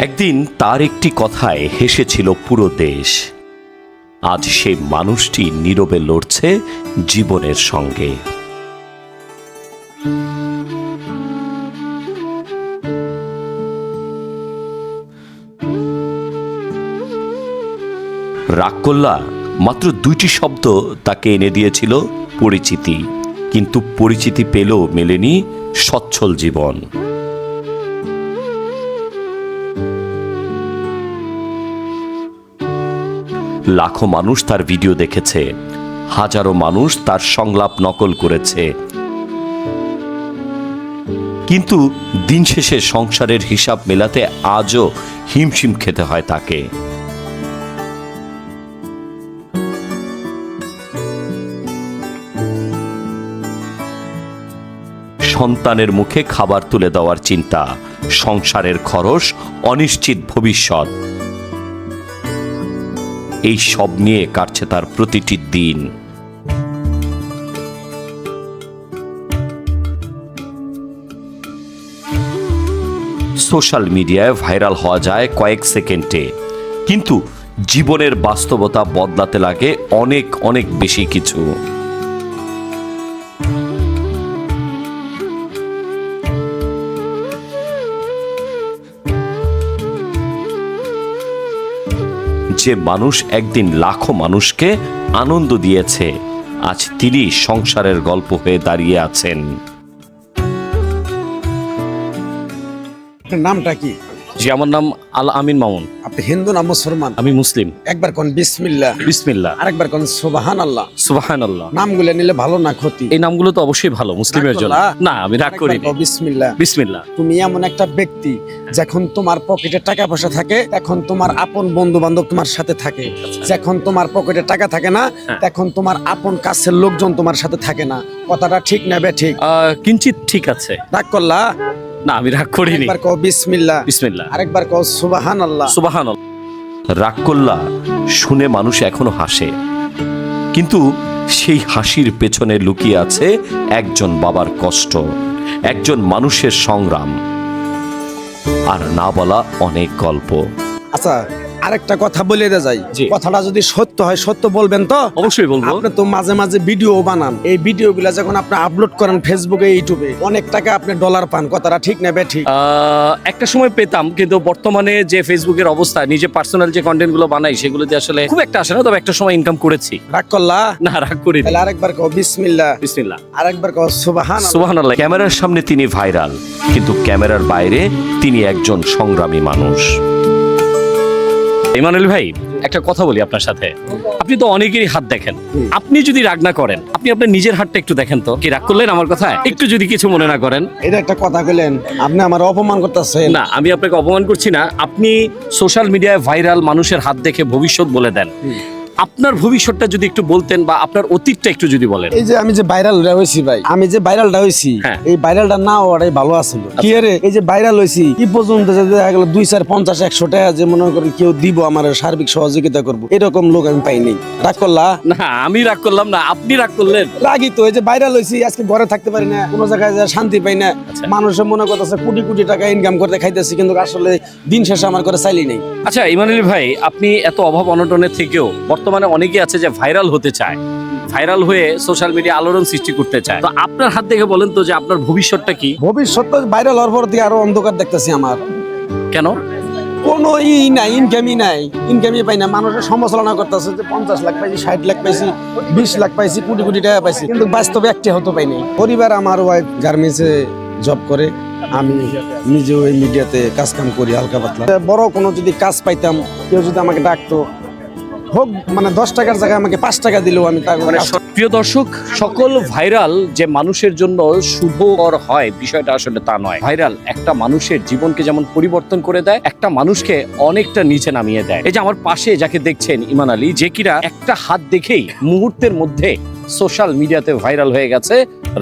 একদিন তার একটি কথায় হেসেছিল পুরো দেশ। আজ সেই মানুষটি নীরবে লড়ছে জীবনের সঙ্গে। রাগকোল্লা মাত্র 2টি শব্দ তাকে এনে দিয়েছিল পরিচিতি, কিন্তু পরিচিতি পেলেও মেলেনি সচ্ছল জীবন। লাখো মানুষ তার ভিডিও দেখেছে, হাজারো মানুষ তার সংলাপ নকল করেছে, কিন্তু দিন শেষে সংসারের হিসাব মেলাতে আজও হিমশিম খেতে হয় তাকে। সন্তানের মুখে খাবার তুলে দেওয়ার চিন্তা, সংসারের খরচ, অনিশ্চিত ভবিষ্যৎ, এই সব নিয়ে কাটছে তার প্রতিটি দিন। সোশ্যাল মিডিয়ায় ভাইরাল হওয়া যায় কয়েক সেকেন্ডে, কিন্তু জীবনের বাস্তবতা বদলাতে লাগে অনেক অনেক বেশি কিছু। যে মানুষ একদিন লাখো মানুষকে আনন্দ দিয়েছে, আজ তিনি সংসারের গল্প হয়ে দাঁড়িয়ে আছেন। নামটা কি? জি, আমার নাম আল আমিন মামুন। আপনি হিন্দু না মুসলমান? আমি মুসলিম। একবার কোন বিসমিল্লাহ। বিসমিল্লাহ। আরেকবার কোন সুবহানাল্লাহ। সুবহানাল্লাহ। নামগুলো নিলে ভালো না ক্ষতি? এই নামগুলো তো অবশ্যই ভালো মুসলিমের জন্য। না, আমি রাগ করি না। বিসমিল্লাহ। বিসমিল্লাহ। তুমি এমন একটা ব্যক্তি, যখন তোমার পকেটে টাকা পয়সা থাকে তখন তোমার আপন বন্ধু বান্ধব তোমার সাথে থাকে, যখন তোমার পকেটে টাকা থাকে না তখন তোমার আপন কাছের লোকজন তোমার সাথে থাকে না। কথাটা ঠিক না বে ঠিক? কিঞ্চিত ঠিক আছে। রাগ করলা? না, আমি রাগ করিনি। একবার কও বিসমিল্লাহ। বিসমিল্লাহ। আরেকবার কও সুবহানাল্লাহ। সুবহানাল্লাহ। রাগকোল্লা শুনে মানুষ এখনো হাসে, কিন্তু সেই হাসির পেছনে লুকিয়ে আছে একজন বাবার কষ্ট, একজন মানুষের সংগ্রাম, আর না বলা অনেক গল্প। আচ্ছা, আরেকটা কথা বলে দে যাই। জি। কথাটা যদি সত্য হয় সত্য বলবেন তো? অবশ্যই বলবো। আপনি তো মাঝে মাঝে ভিডিও বানান, এই ভিডিওগুলো যখন আপনি আপলোড করেন ফেসবুকে, ইউটিউবে, অনেক টাকা আপনি ডলার পান। কথাটা ঠিক না বে ঠিক? একটা সময় পেতাম, কিন্তু বর্তমানে যে ফেসবুকের অবস্থা, নিজে পার্সোনাল যে কন্টেন্ট গুলো বানাই সেগুলো দিয়ে আসলে খুব একটা আসে না, তবে একটা সময় ইনকাম করেছি। রাগ করলা? না, রাগ করি না। তাহলে আরেকবার কও বিসমিল্লাহ। বিসমিল্লাহ। আরেকবার কও সুবহানাল্লাহ। সুবহানাল্লাহ। ক্যামেরার সামনে তিনি ভাইরাল, কিন্তু ক্যামেরার বাইরে তিনি একজন সংগ্রামী মানুষ। ইমানুল ভাই, একটা কথা বলি আপনার সাথে। আপনি তো অনেকেরই হাত দেখেন, আপনি যদি রাগ না করেন, আপনি আপনার নিজের হাতটা একটু দেখেন তো। কি রাগ করলেন আমার কথা? একটু যদি কিছু মনে না করেন। এটা একটা কথা কইলেন, আপনি আমার অপমান করতেছেন। না, আমি আপনাকে অপমান করছি না। আপনি সোশ্যাল মিডিয়ায় ভাইরাল মানুষের হাত দেখে ভবিষ্যৎ বলে দেন। আপনার ভবিষ্যৎটা যদি একটু বলতেন, বা আপনার অতীতটা একটু যদি বলেন। এই যে আমি যে ভাইরালটা হইছি ভাই, আমি যে ভাইরালটা হইছি, হ্যাঁ। এই ভাইরালটা না হওয়াটাই ভালো আছিল। কি রে, এই যে ভাইরাল হইছি, কি পর্যন্ত যে দেখা গেল 2, 4, 50, 100 টাকা যে মনে করেন কেউ দিব আমার সার্বিক সহযোগিতা করবো, এরকম লোক আমি পাইনি। রাগ করলা? না, আমি রাগ করলাম না, আপনি রাগ করলেন। রাগই তো। এই যে ভাইরাল হইছি, আজকে ঘরে থাকতে পারি না, কোনো জায়গায় যা শান্তি পাই না। আচ্ছা। মানুষের মনে করতেছে কোটি কোটি টাকা ইনকাম করতে খাইতেছি, কিন্তু আসলে দিন শেষে আমার ঘরে চাইলি নেই। আচ্ছা ইমানুল ভাই, আপনি এত অভাব অনটনের থেকেও বর্তমানে অনেকে আছে যে ভাইরাল হতে চায়, ভাইরাল হয়ে সোশ্যাল মিডিয়া আলোড়ন সৃষ্টি করতে চায়। তো আপনার হাত দেখে বলেন তো যে আপনার ভবিষ্যৎটা কি? ভবিষ্যৎ ভাইরাল হওয়ার পর দিয়ে আরো অন্ধকার দেখতেছি আমার। কেন? কোনো নাই, ইনকামই নাই, ইনকামই পাই না। মানুষের সমালোচনা করতেছে যে 50 লাখ পাইছি, 60 লাখ পাইছি, 20 লাখ পাইছি, কোটি কোটি টাকা পাইছি, কিন্তু বাস্তবে একটি হতে পাইনি। পরিবার, আমার ওয়াইফ গার্মেন্টসে জব করে, আমি নিজেও এই মিডিয়াতে কাজ কাম করি হালকা পাতলা। বড় কোনো যদি কাজ পাইতাম, কেউ যদি আমাকে ডাকতো, হোক মানে 10 টাকার জায়গায় আমাকে 5 টাকা দিলেও আমি তার প্রিয় দর্শক, সকল ভাইরাল যে মানুষের জন্য শুভকর হয় বিষয়টা আসলে তা নয়। ভাইরাল একটা মানুষের জীবনকে যেমন পরিবর্তন করে দেয়, একটা মানুষকে অনেকটা নিচে নামিয়ে দেয়। এই যে আমার পাশে যাকে দেখছেন, ইমান আলী, যে কিনা একটা হাত দেখেই মুহূর্তের মধ্যে সোশ্যাল মিডিয়াতে ভাইরাল হয়ে গেছে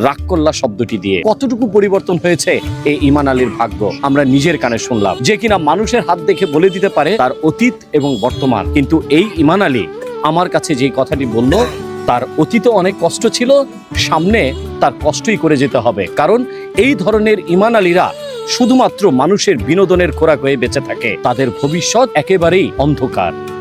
রাগকোল্লা শব্দটি দিয়ে। কতটুকু পরিবর্তন হয়েছে এই ইমান আলীর ভাগ্য আমরা নিজের কানে শুনলাম। যে কিনা মানুষের হাত দেখে বলে দিতে পারে তার অতীত এবং বর্তমান। কিন্তু এই ইমান আলী আমার কাছে যে কথাটি বলল, তার অতীতে অনেক কষ্ট ছিল, সামনে তার কষ্টই করে যেতে হবে। কারণ এই ধরনের ইমান আলীরা শুধুমাত্র মানুষের বিনোদনের খোরাক হয়ে বেঁচে থাকে তাদের ভবিষ্যৎ একেবারেই অন্ধকার।